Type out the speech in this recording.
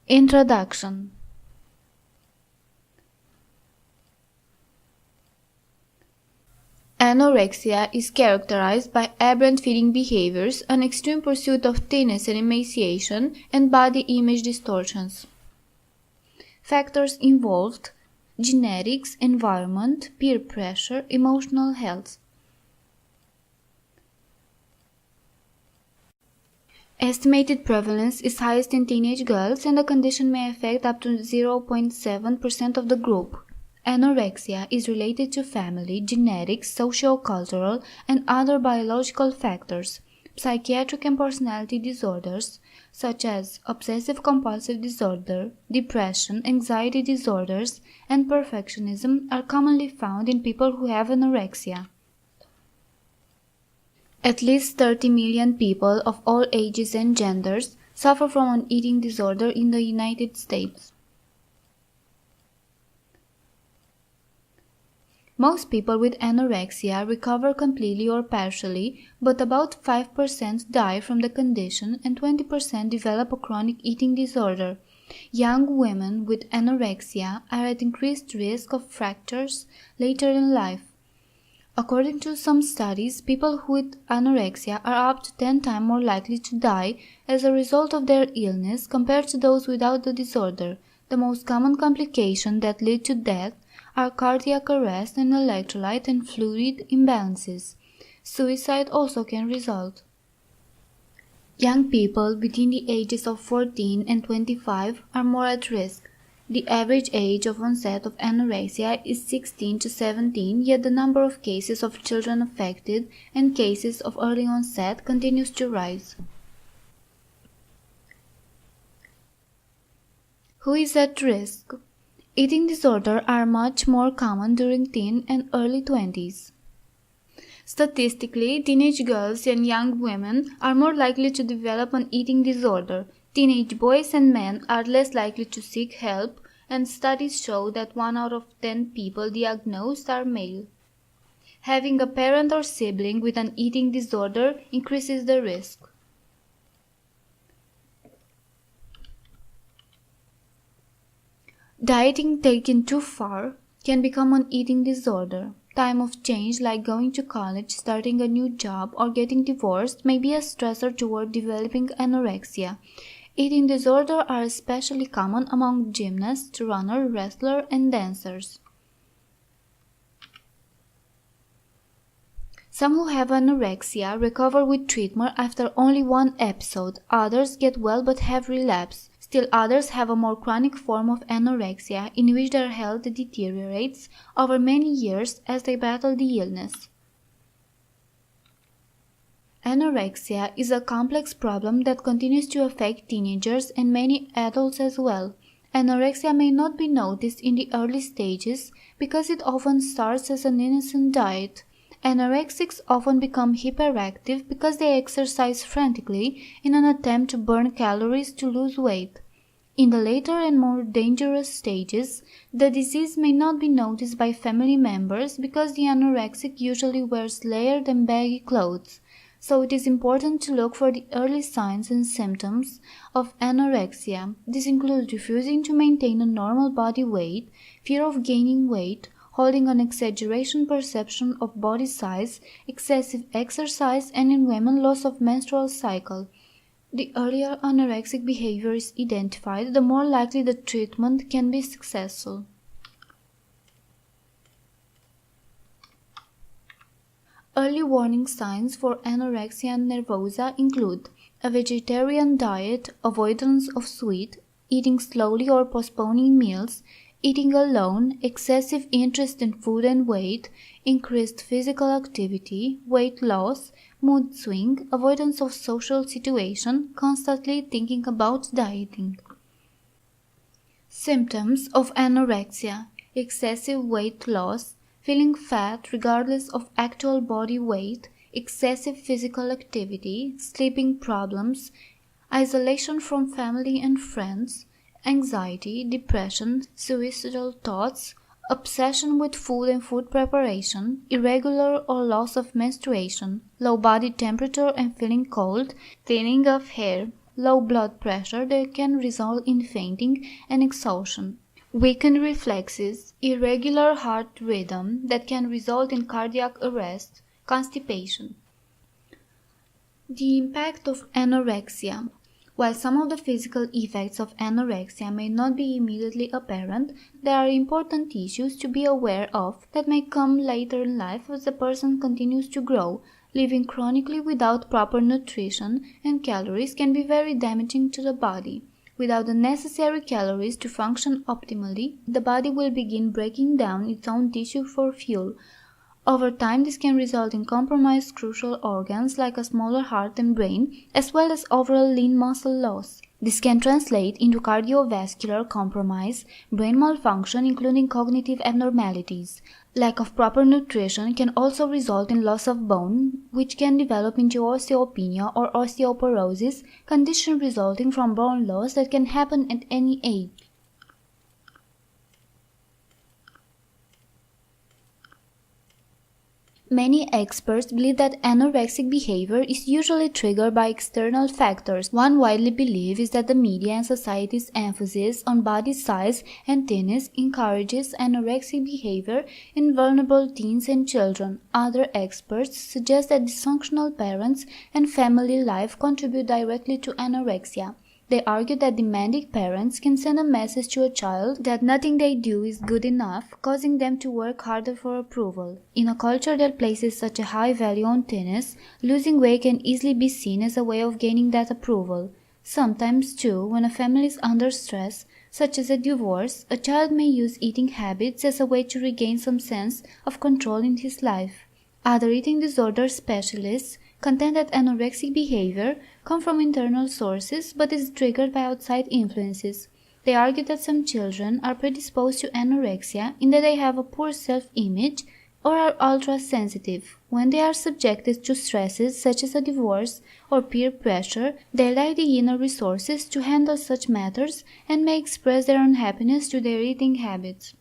Introduction. Anorexia is characterized by aberrant feeding behaviors, an extreme pursuit of thinness and emaciation, and body image distortions. Factors involved: genetics, environment, peer pressure, emotional health. Estimated prevalence is highest in teenage girls, and the condition may affect up to 0.7% of the group. Anorexia is related to family, genetics, socio-cultural, and other biological factors. Psychiatric and personality disorders, such as obsessive-compulsive disorder, depression, anxiety disorders, and perfectionism, are commonly found in people who have anorexia. At least 30 million people of all ages and genders suffer from an eating disorder in the United States. Most people with anorexia recover completely or partially, but about 5% die from the condition and 20% develop a chronic eating disorder. Young women with anorexia are at increased risk of fractures later in life. According to some studies, people with anorexia are up to 10 times more likely to die as a result of their illness compared to those without the disorder. The most common complications that lead to death are cardiac arrest and electrolyte and fluid imbalances. Suicide also can result. Young people between the ages of 14 and 25 are more at risk. The average age of onset of anorexia is 16 to 17, yet the number of cases of children affected and cases of early onset continues to rise. Who is at risk? Eating disorders are much more common during teen and early 20s. Statistically, teenage girls and young women are more likely to develop an eating disorder. Teenage boys and men are less likely to seek help, and studies show that 1 out of 10 people diagnosed are male. Having a parent or sibling with an eating disorder increases the risk. Dieting taken too far can become an eating disorder. Time of change, like going to college, starting a new job, or getting divorced, may be a stressor toward developing anorexia. Eating disorders are especially common among gymnasts, runners, wrestlers, and dancers. Some who have anorexia recover with treatment after only one episode. Others get well but have relapse. Still others have a more chronic form of anorexia in which their health deteriorates over many years as they battle the illness. Anorexia is a complex problem that continues to affect teenagers and many adults as well. Anorexia may not be noticed in the early stages because it often starts as an innocent diet. Anorexics often become hyperactive because they exercise frantically in an attempt to burn calories to lose weight. In the later and more dangerous stages, the disease may not be noticed by family members because the anorexic usually wears layered and baggy clothes. So it is important to look for the early signs and symptoms of anorexia. This includes refusing to maintain a normal body weight, fear of gaining weight, holding an exaggeration perception of body size, excessive exercise, and in women loss of menstrual cycle. The earlier anorexic behavior is identified, the more likely the treatment can be successful. Early warning signs for anorexia nervosa include a vegetarian diet, avoidance of sweet, eating slowly or postponing meals, eating alone, excessive interest in food and weight, increased physical activity, weight loss, mood swing, avoidance of social situation, constantly thinking about dieting. Symptoms of anorexia: excessive weight loss, feeling fat regardless of actual body weight, excessive physical activity, sleeping problems, isolation from family and friends, anxiety, depression, suicidal thoughts, obsession with food and food preparation, irregular or loss of menstruation, low body temperature and feeling cold, thinning of hair, low blood pressure that can result in fainting and exhaustion, weakened reflexes, irregular heart rhythm that can result in cardiac arrest, constipation. The impact of anorexia. While some of the physical effects of anorexia may not be immediately apparent, there are important issues to be aware of that may come later in life as the person continues to grow. Living chronically without proper nutrition and calories can be very damaging to the body. Without the necessary calories to function optimally, the body will begin breaking down its own tissue for fuel. Over time, this can result in compromised crucial organs like a smaller heart and brain, as well as overall lean muscle loss. This can translate into cardiovascular compromise, brain malfunction including cognitive abnormalities. Lack of proper nutrition can also result in loss of bone, which can develop into osteopenia or osteoporosis, condition resulting from bone loss that can happen at any age. Many experts believe that anorexic behavior is usually triggered by external factors. One widely belief is that the media and society's emphasis on body size and thinness encourages anorexic behavior in vulnerable teens and children. Other experts suggest that dysfunctional parents and family life contribute directly to anorexia. They argue that demanding parents can send a message to a child that nothing they do is good enough, causing them to work harder for approval. In a culture that places such a high value on thinness, losing weight can easily be seen as a way of gaining that approval. Sometimes, too, when a family is under stress, such as a divorce, a child may use eating habits as a way to regain some sense of control in his life. Other eating disorder specialists contend that anorexic behavior comes from internal sources but is triggered by outside influences. They argue that some children are predisposed to anorexia in that they have a poor self-image or are ultra-sensitive. When they are subjected to stresses such as a divorce or peer pressure, they lack the inner resources to handle such matters and may express their unhappiness through their eating habits.